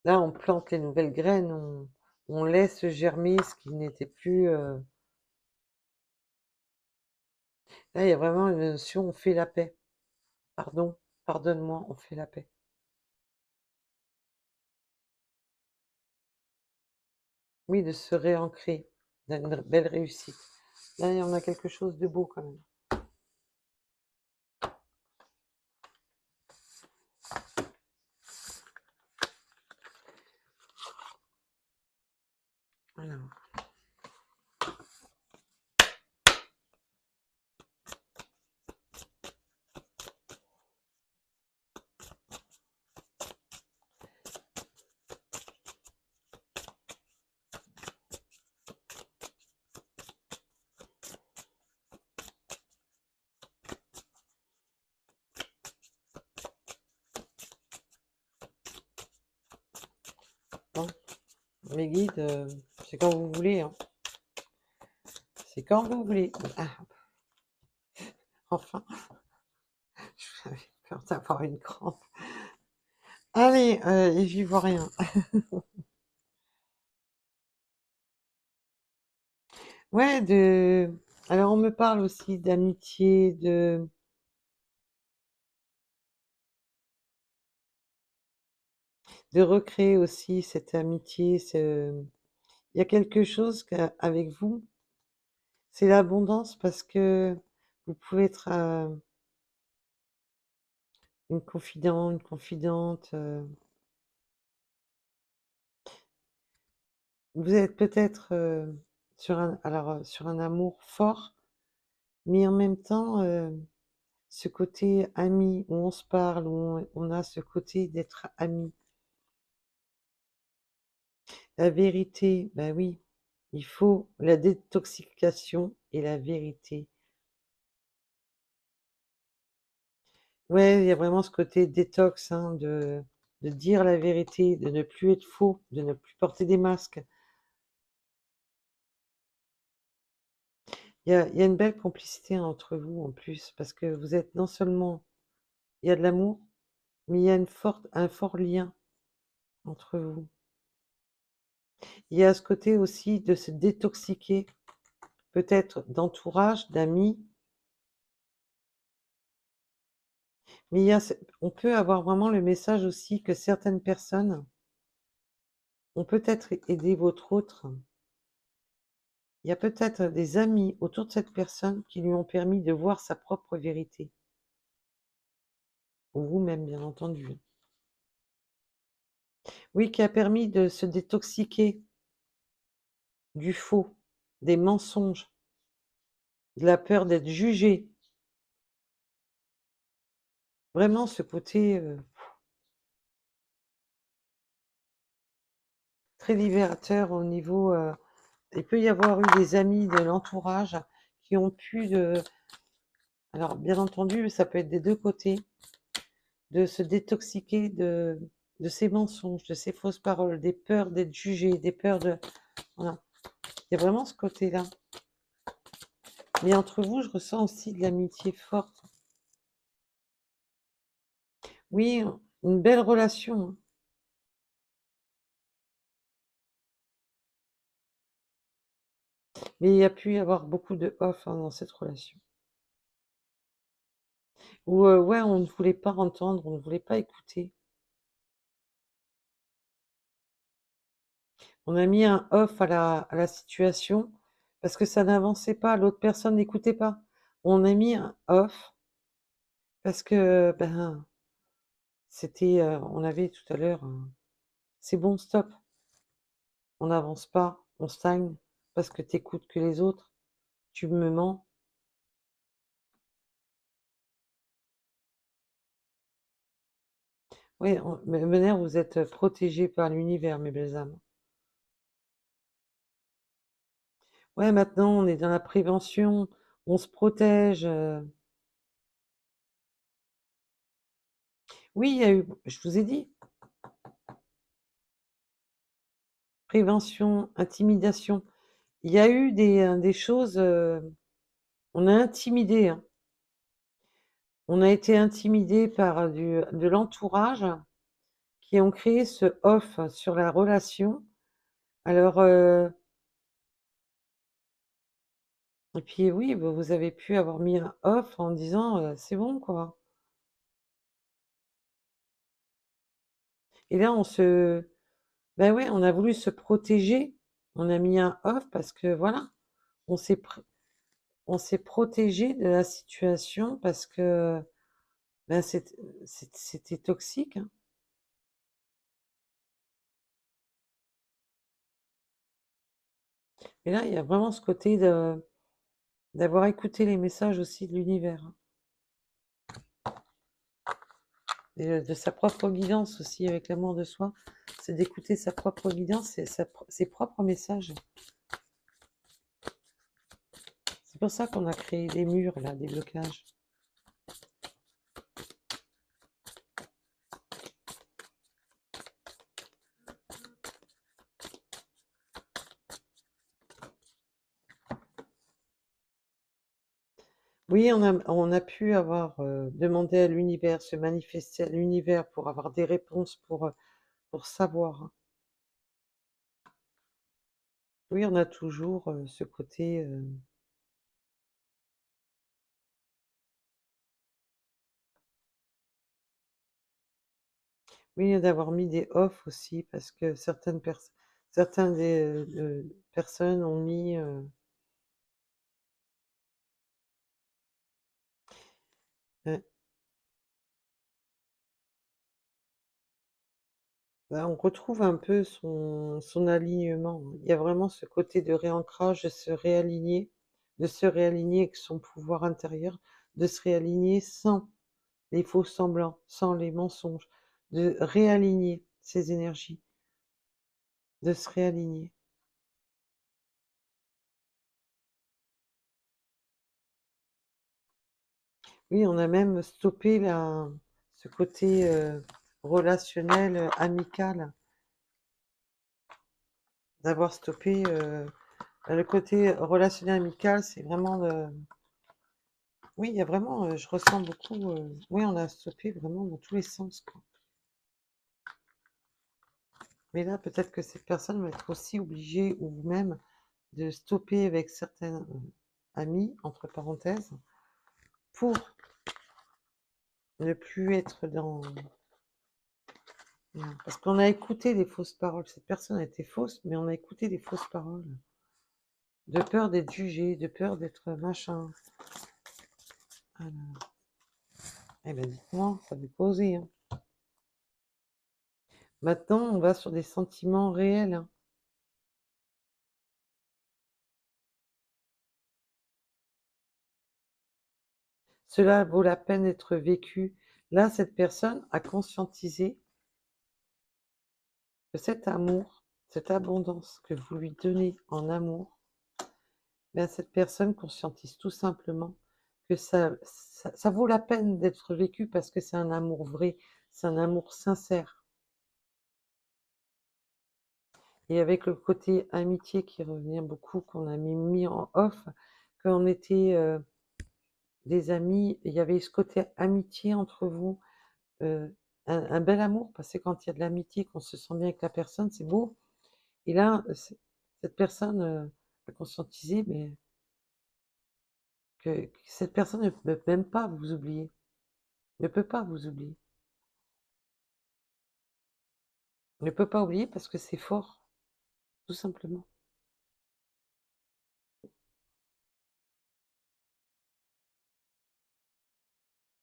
Là, on plante les nouvelles graines, on laisse germer ce qui n'était plus... Là, il y a vraiment une notion, on fait la paix. Pardon, pardonne-moi, on fait la paix. Oui, de se réancrer, d'une belle réussite. Là, il y en a quelque chose de beau quand même. Alors, bon, mes guides, c'est quand vous voulez, hein. C'est quand vous voulez. Ah, enfin, j'avais peur d'avoir une crampe. Allez, et j'y vois rien. Ouais, alors on me parle aussi d'amitié, de recréer aussi cette amitié. Il y a quelque chose avec vous, c'est l'abondance parce que vous pouvez être une confident, une confidente. Vous êtes peut-être sur un amour fort, mais en même temps, ce côté ami où on se parle, où on a ce côté d'être ami. La vérité, bah oui, il faut la détoxication et la vérité. Ouais, il y a vraiment ce côté détox, hein, de dire la vérité, de ne plus être faux, de ne plus porter des masques. Il y a une belle complicité entre vous en plus, parce que vous êtes non seulement il y a de l'amour, mais il y a un fort lien entre vous. Il y a ce côté aussi de se détoxiquer, peut-être d'entourage, d'amis, mais on peut avoir vraiment le message aussi que certaines personnes ont peut-être aidé votre autre. Il y a peut-être des amis autour de cette personne qui lui ont permis de voir sa propre vérité, ou vous-même, bien entendu. Oui, qui a permis de se détoxiquer du faux, des mensonges, de la peur d'être jugé. Vraiment ce côté très libérateur au niveau. Il peut y avoir eu des amis de l'entourage qui ont pu alors bien entendu, ça peut être des deux côtés, de se détoxiquer de ces mensonges, de ces fausses paroles, des peurs d'être jugé, des peurs de. Voilà. Il y a vraiment ce côté-là. Mais entre vous, je ressens aussi de l'amitié forte. Oui, une belle relation, hein. Mais il y a pu y avoir beaucoup de off, hein, dans cette relation. Où, ouais, on ne voulait pas entendre, on ne voulait pas écouter. On a mis un off à la situation parce que ça n'avançait pas, l'autre personne n'écoutait pas. On a mis un off parce que, ben, c'était, on avait tout à l'heure, c'est bon, stop, on n'avance pas, on stagne parce que t'écoutes que les autres, tu me mens. Oui, Mener, vous êtes protégés par l'univers, mes belles âmes. Ouais, maintenant, on est dans la prévention, on se protège. Oui, il y a eu, je vous ai dit, prévention, intimidation. Il y a eu des choses, on a intimidé, hein. On a été intimidé par de l'entourage qui ont créé ce off sur la relation. Alors, et puis oui, vous avez pu avoir mis un off en disant c'est bon quoi. Et là, ben ouais, on a voulu se protéger. On a mis un off parce que voilà, on s'est pr- on s'est protégé de la situation parce que ben c'était toxique, hein. Et là, il y a vraiment ce côté d'avoir écouté les messages aussi de l'univers, hein. Et de sa propre guidance aussi avec l'amour de soi, c'est d'écouter sa propre guidance et ses propres messages. C'est pour ça qu'on a créé des murs, là, des blocages. Oui, on a pu avoir demandé à l'univers, se manifester à l'univers pour avoir des réponses, pour savoir, hein. Oui, on a toujours ce côté. Oui, d'avoir mis des off aussi, parce que certaines personnes ont mis. Euh, Bah, on retrouve un peu son alignement, hein. Il y a vraiment ce côté de réancrage, de se réaligner avec son pouvoir intérieur, de se réaligner sans les faux semblants, sans les mensonges, de réaligner ses énergies, de se réaligner. Oui, on a même stoppé ce côté relationnel, amical, d'avoir stoppé le côté relationnel amical, c'est vraiment Oui, il y a vraiment, je ressens beaucoup, oui, on a stoppé vraiment dans tous les sens, quoi. Mais là, peut-être que cette personne va être aussi obligée ou vous-même de stopper avec certains, amis, entre parenthèses, pour ne plus être dans parce qu'on a écouté des fausses paroles. Cette personne a été fausse, mais on a écouté des fausses paroles. De peur d'être jugé, de peur d'être machin. Alors, eh ben dites-moi, ça fait poser, hein. Maintenant, on va sur des sentiments réels, hein. Cela vaut la peine d'être vécu. Là, cette personne a conscientisé que cet amour, cette abondance que vous lui donnez en amour, ben, cette personne conscientise tout simplement que ça vaut la peine d'être vécu parce que c'est un amour vrai, c'est un amour sincère. Et avec le côté amitié qui revient beaucoup, qu'on a mis en off, quand on était des amis, il y avait ce côté amitié entre vous, un bel amour, parce que quand il y a de l'amitié, qu'on se sent bien avec la personne, c'est beau. Et là, cette personne a conscientisé mais que cette personne ne peut même pas vous oublier, ne peut pas vous oublier, ne peut pas oublier parce que c'est fort, tout simplement.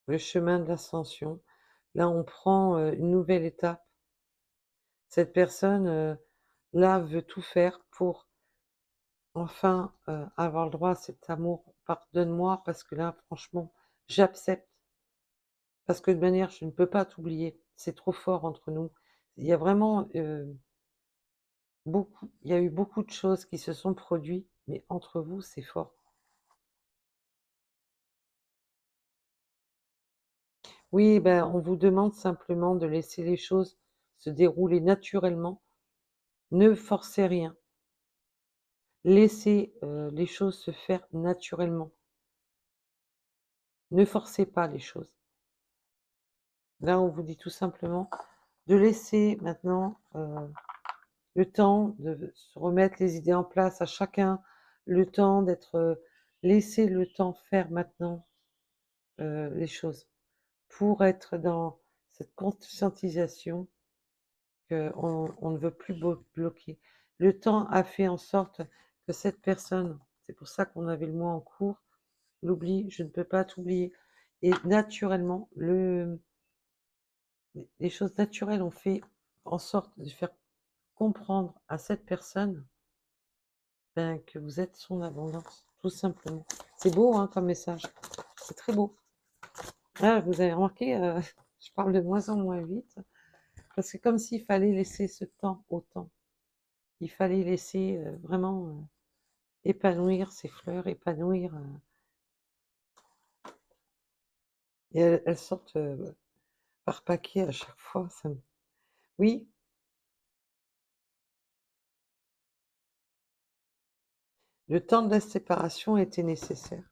Le chemin de l'ascension, là, on prend une nouvelle étape. Cette personne, là, veut tout faire pour enfin avoir le droit à cet amour. Pardonne-moi parce que là, franchement, j'accepte. Parce que de manière, je ne peux pas t'oublier. C'est trop fort entre nous. Il y a vraiment il y a eu beaucoup de choses qui se sont produites, mais entre vous, c'est fort. Oui, ben, on vous demande simplement de laisser les choses se dérouler naturellement. Ne forcez rien. Laissez les choses se faire naturellement. Ne forcez pas les choses. Là, on vous dit tout simplement de laisser maintenant le temps de se remettre les idées en place à chacun, le temps d'être, laisser le temps faire maintenant les choses pour être dans cette conscientisation qu'on ne veut plus bloquer. Le temps a fait en sorte que cette personne, c'est pour ça qu'on avait le mot en cours, l'oubli, je ne peux pas t'oublier. Et naturellement, les choses naturelles ont fait en sorte de faire comprendre à cette personne ben, que vous êtes son abondance, tout simplement. C'est beau hein, comme message, c'est très beau. Ah, vous avez remarqué, je parle de moins en moins vite, parce que comme s'il fallait laisser ce temps au temps. Il fallait laisser vraiment épanouir ces fleurs, épanouir. Et elles sortent par paquet à chaque fois. Oui, le temps de la séparation était nécessaire.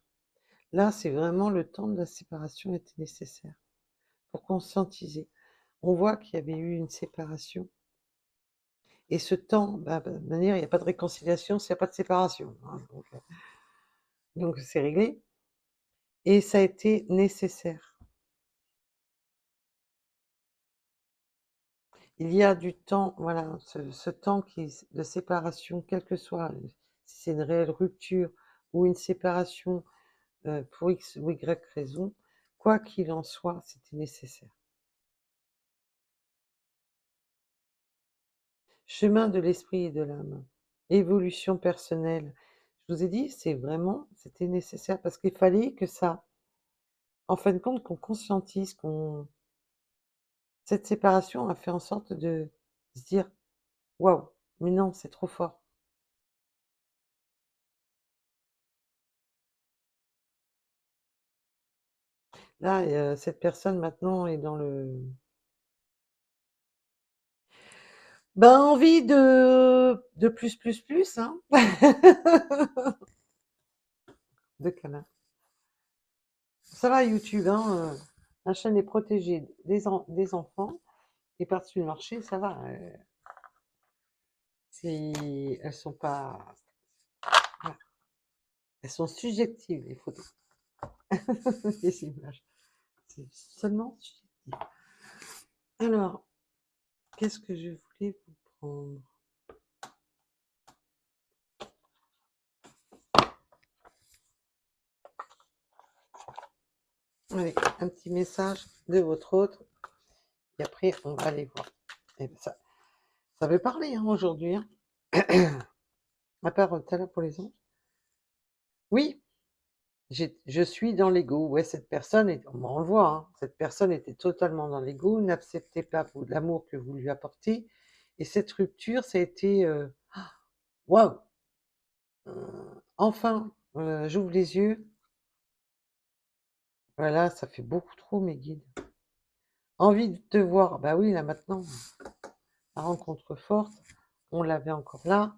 Là, c'est vraiment le temps de la séparation était nécessaire pour conscientiser. On voit qu'il y avait eu une séparation. Et ce temps, bah, de manière, il n'y a pas de réconciliation s'il n'y a pas de séparation, hein, donc c'est réglé. Et ça a été nécessaire. Il y a du temps, voilà, ce temps de séparation, quelle que soit, si c'est une réelle rupture ou une séparation pour X ou Y raison, quoi qu'il en soit, c'était nécessaire. Chemin de l'esprit et de l'âme, évolution personnelle. Je vous ai dit, c'est vraiment, c'était nécessaire parce qu'il fallait que ça, en fin de compte, qu'on conscientise, cette séparation a fait en sorte de se dire: «Waouh, mais non, c'est trop fort». Là, cette personne maintenant est dans envie de plus, hein. De câlin. Ça va YouTube, hein, la chaîne est protégée des enfants et par-dessus le marché, ça va. Elles sont pas, voilà, elles sont subjectives les photos, les images. C'est seulement subjectif. Alors, qu'est-ce que je voulais vous prendre? Allez, un petit message de votre autre. Et après, on va aller voir. Et ben, ça veut parler hein, aujourd'hui. Hein. À part tout à l'heure pour les autres. Oui, je suis dans l'ego. Ouais, cette personne, on le voit, hein, cette personne était totalement dans l'ego, n'acceptait pas l'amour que vous lui apportez. Et cette rupture, ça a été waouh! Enfin, j'ouvre les yeux. Voilà, ça fait beaucoup trop, mes guides. Envie de te voir. Bah oui, là maintenant, la rencontre forte, on l'avait encore là.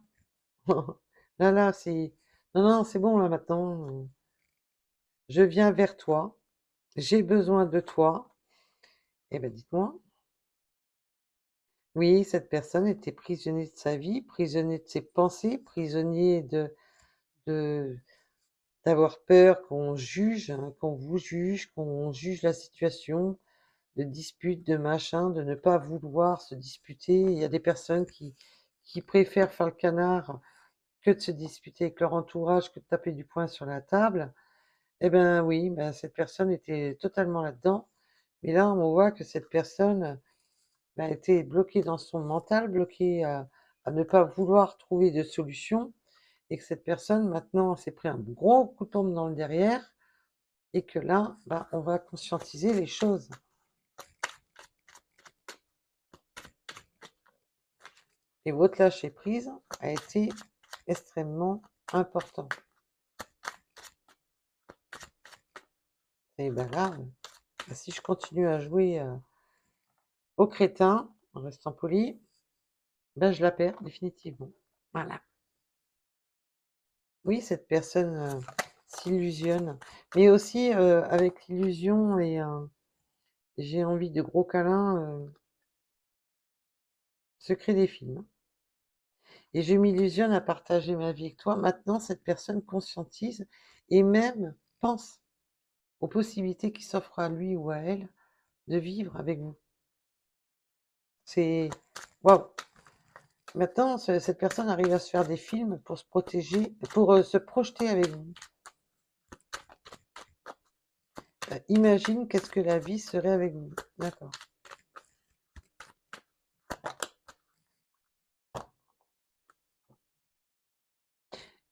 Là, c'est. Non, non, c'est bon là maintenant. Je viens vers toi. J'ai besoin de toi. Eh ben, dites-moi. Oui, cette personne était prisonnier de sa vie, prisonnier de ses pensées, prisonnier de d'avoir peur qu'on juge, hein, qu'on vous juge, qu'on juge la situation, de disputes, de machin, de ne pas vouloir se disputer. Il y a des personnes qui préfèrent faire le canard que de se disputer avec leur entourage, que de taper du poing sur la table. Eh ben oui, ben cette personne était totalement là-dedans. Mais là, on voit que cette personne ben, était bloquée dans son mental, bloquée à ne pas vouloir trouver de solution, et que cette personne, maintenant, s'est pris un gros coup de pompe dans le derrière, et que là, ben, on va conscientiser les choses. Et votre lâcher-prise a été extrêmement important. Et ben là, si je continue à jouer au crétin, en restant poli, ben je la perds définitivement. Voilà. Oui, cette personne s'illusionne. Mais aussi, avec l'illusion et j'ai envie de gros câlins, se crée des films. Et je m'illusionne à partager ma vie avec toi. Maintenant, cette personne conscientise et même pense aux possibilités qui s'offrent à lui ou à elle de vivre avec vous. C'est waouh! Maintenant, cette personne arrive à se faire des films pour se protéger, pour se projeter avec vous. Imagine qu'est-ce que la vie serait avec vous. D'accord.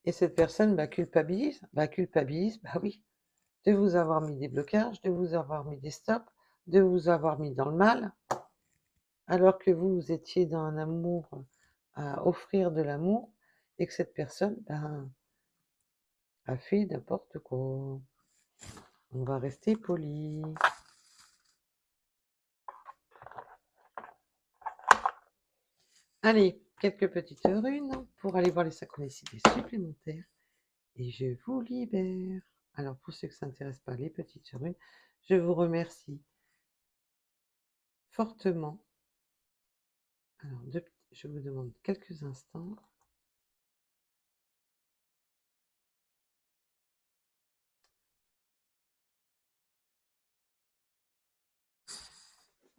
Et cette personne culpabilise, bah oui, de vous avoir mis des blocages, de vous avoir mis des stops, de vous avoir mis dans le mal, alors que vous étiez dans un amour à offrir de l'amour, et que cette personne a fait n'importe quoi. On va rester poli. Allez, quelques petites runes pour aller voir les synchronicités supplémentaires. Et je vous libère. Alors, pour ceux qui ne s'intéressent pas, les petites runes, je vous remercie fortement. Alors, je vous demande quelques instants.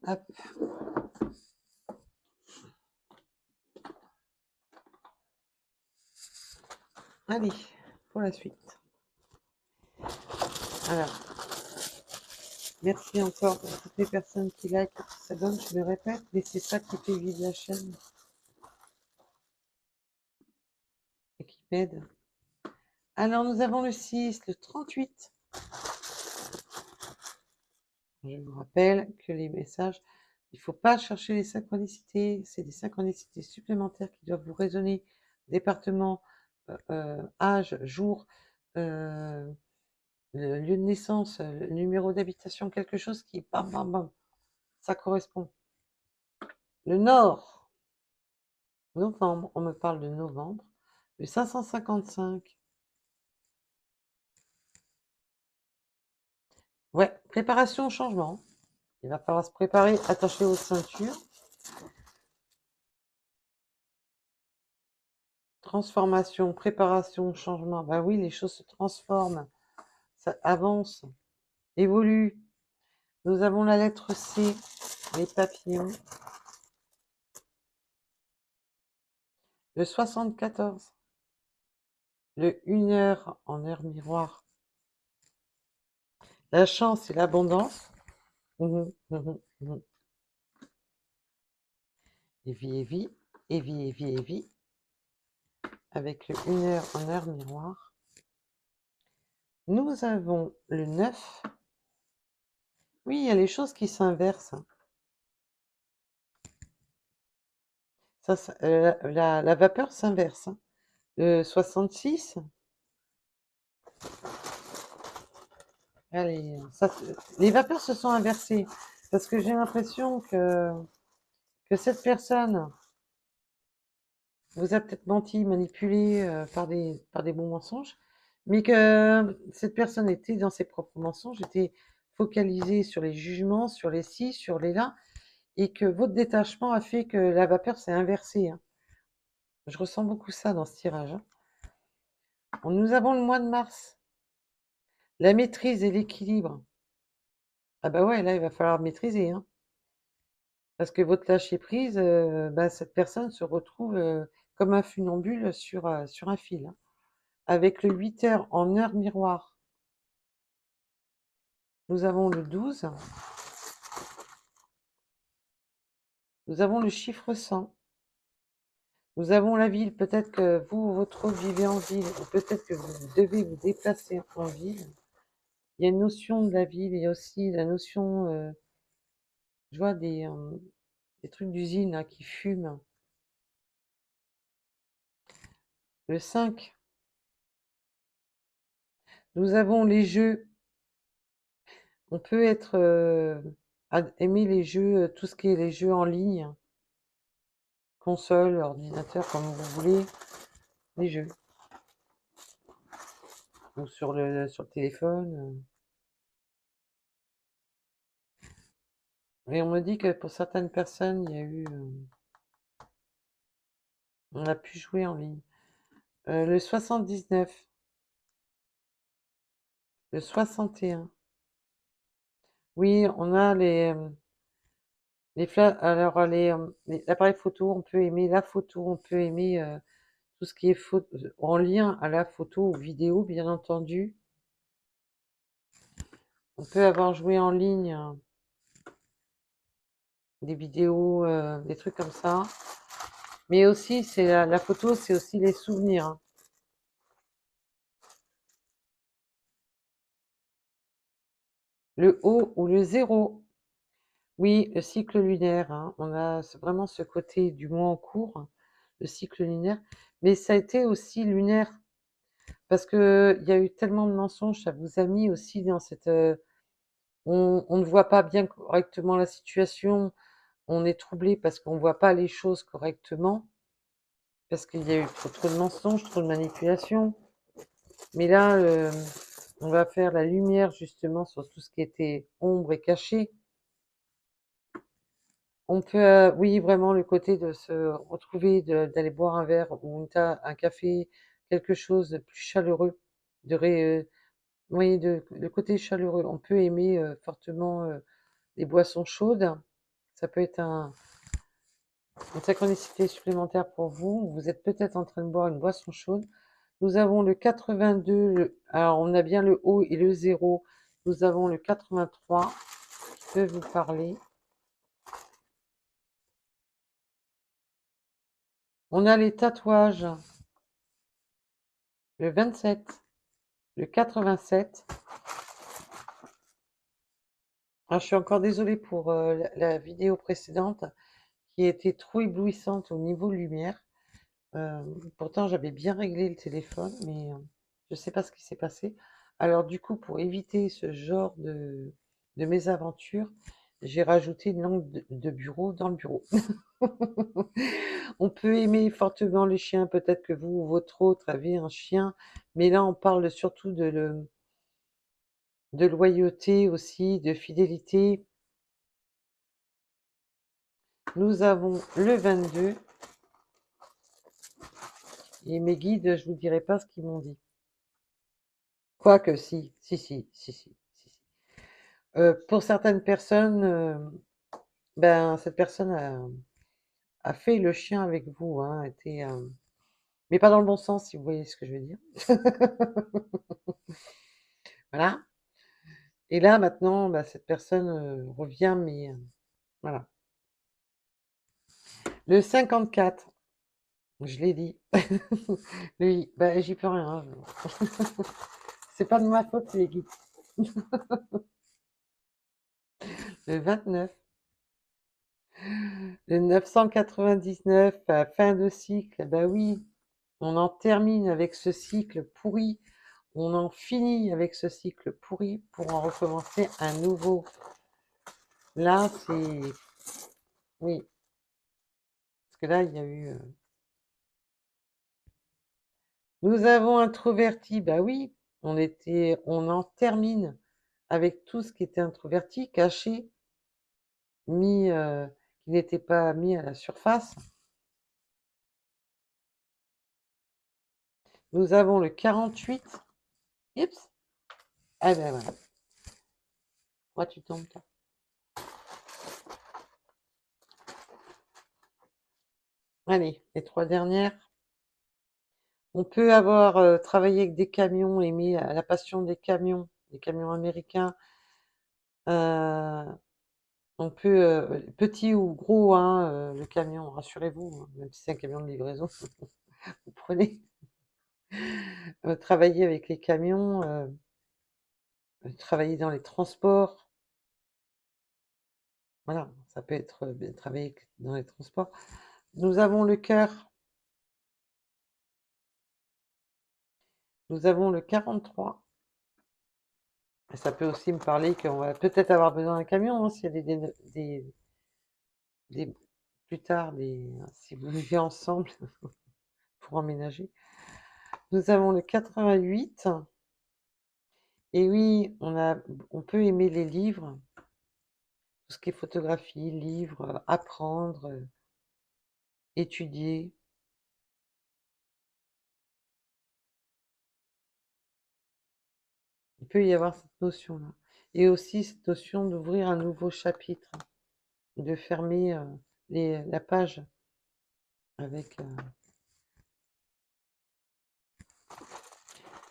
Hop. Allez, pour la suite. Alors, merci encore pour toutes les personnes qui like, qui s'abonnent, je me répète, mais c'est ça qui fait vivre la chaîne et qui m'aide. Alors, nous avons le 6, le 38. Je vous rappelle que les messages, il ne faut pas chercher les synchronicités, c'est des synchronicités supplémentaires qui doivent vous résonner. Département, âge, jour, le lieu de naissance, le numéro d'habitation, quelque chose qui, bam, bam, bam, ça correspond. Le Nord, novembre, on me parle de novembre. Le 555, Préparation au changement. Il va falloir se préparer, attacher aux ceintures. Transformation, préparation, changement. Ben oui, les choses se transforment, ça avance, évolue. Nous avons la lettre C, les papillons. Le 74, le 1 heure en heure miroir. La chance et l'abondance. Et vie, et vie, et vie, et vie, et vie. Avec le 1 heure en heure miroir. Nous avons le 9. Oui, il y a les choses qui s'inversent. La vapeur s'inverse. Le 66. Allez, les vapeurs se sont inversées. Parce que j'ai l'impression que cette personne vous a peut-être menti, manipulé par des bons mensonges, mais que cette personne était dans ses propres mensonges, était focalisée sur les jugements, sur les ci, sur les là, et que votre détachement a fait que la vapeur s'est inversée. Hein. Je ressens beaucoup ça dans ce tirage. Hein. Nous avons le mois de mars, la maîtrise et l'équilibre. Ah bah ouais, là, il va falloir maîtriser. Hein. Parce que votre lâcher-prise, cette personne se retrouve comme un funambule sur un fil. Hein. Avec le 8 heures en heure miroir, nous avons le 12. Nous avons le chiffre 100. Nous avons la ville. Peut-être que vous, votre autre, vivez en ville. Ou peut-être que vous devez vous déplacer en ville. Il y a une notion de la ville. Il y a aussi la notion, je vois des trucs d'usine là, qui fument. Le 5. Nous avons les jeux. On peut être aimer les jeux, tout ce qui est les jeux en ligne, console, ordinateur, comme vous voulez, les jeux. Ou sur le téléphone. Et on me dit que pour certaines personnes, il y a eu, on a pu jouer en ligne. Le 79, le 61. Oui, on a alors l'appareil photo, on peut aimer la photo, on peut aimer tout ce qui est en lien à la photo ou vidéo, bien entendu. On peut avoir joué en ligne des vidéos, des trucs comme ça. Mais aussi, c'est la photo, c'est aussi les souvenirs. Hein. Le haut ou le 0. Oui, le cycle lunaire. Hein. On a vraiment ce côté du mois en cours, hein, le cycle lunaire. Mais ça a été aussi lunaire. Parce que il y a eu tellement de mensonges, ça vous a mis aussi dans cette... on ne voit pas bien correctement la situation, on est troublé parce qu'on ne voit pas les choses correctement, parce qu'il y a eu trop de mensonges, trop de manipulations. Mais là, on va faire la lumière justement sur tout ce qui était ombre et caché. On peut, oui, vraiment le côté de se retrouver, d'aller boire un verre ou un café, quelque chose de plus chaleureux, oui, le côté chaleureux. On peut aimer fortement les boissons chaudes. Ça peut être une synchronicité supplémentaire pour vous. Vous êtes peut-être en train de boire une boisson chaude. Nous avons le 82, alors on a bien le haut et le 0. Nous avons le 83 qui peut vous parler. On a les tatouages, le 27, le 87. Ah, je suis encore désolée pour la vidéo précédente qui était trop éblouissante au niveau lumière. Pourtant, j'avais bien réglé le téléphone, mais je ne sais pas ce qui s'est passé. Alors, du coup, pour éviter ce genre de mésaventure, j'ai rajouté une langue de bureau dans le bureau. On peut aimer fortement les chiens, peut-être que vous ou votre autre avez un chien, mais là, on parle surtout de loyauté aussi, de fidélité. Nous avons le 22 et mes guides, je vous dirai pas ce qu'ils m'ont dit. Quoique si. Pour certaines personnes, ben, cette personne a fait le chien avec vous, hein, était, mais pas dans le bon sens, si vous voyez ce que je veux dire. Voilà. Et là, maintenant, bah, cette personne revient, mais voilà. Le 54, je l'ai dit. Lui, bah, j'y peux rien, hein. C'est pas de ma faute, c'est les guides. Le 29, le 999, fin de cycle, bah oui, on en termine avec ce cycle pourri, on en finit avec ce cycle pourri pour en recommencer un nouveau. Là, c'est... Oui, parce que là, il y a eu... Nous avons introverti, bah oui, on en termine avec tout ce qui était introverti, caché, mis, qui n'était pas mis à la surface. Nous avons le 48. Oups. Ah ben voilà. Moi, tu tombes, toi. Allez, les 3 dernières. On peut avoir travaillé avec des camions, aimé la passion des camions américains. Euh, on peut, petit ou gros, hein, le camion, rassurez-vous, hein, même si c'est un camion de livraison, vous prenez. Travailler avec les camions, travailler dans les transports. Voilà, ça peut être travailler dans les transports. Nous avons le cœur. Nous avons le 43. Et ça peut aussi me parler qu'on va peut-être avoir besoin d'un camion, hein, s'il y a des- plus tard, si vous vivez ensemble pour emménager. Nous avons le 88. Et oui, on peut aimer les livres, tout ce qui est photographie, livres, apprendre, étudier. Il peut y avoir cette notion-là. Et aussi cette notion d'ouvrir un nouveau chapitre, de fermer la page avec...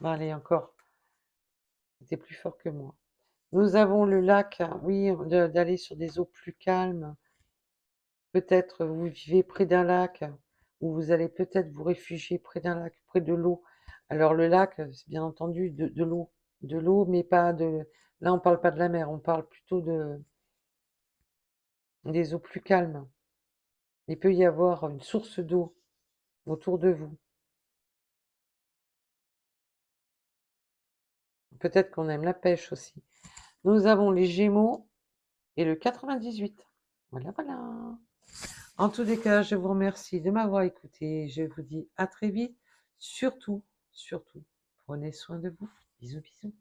Bon, allez, encore. C'était plus fort que moi. Nous avons le lac, oui, d'aller sur des eaux plus calmes. Peut-être vous vivez près d'un lac, ou vous allez peut-être vous réfugier près d'un lac, près de l'eau. Alors le lac, c'est bien entendu de l'eau. De l'eau, mais pas de... Là, on parle pas de la mer, on parle plutôt des eaux plus calmes. Il peut y avoir une source d'eau autour de vous. Peut-être qu'on aime la pêche aussi. Nous avons les Gémeaux et le 98. Voilà, voilà. En tous les cas, je vous remercie de m'avoir écouté. Je vous dis à très vite. Surtout, prenez soin de vous. Bisous, bisous.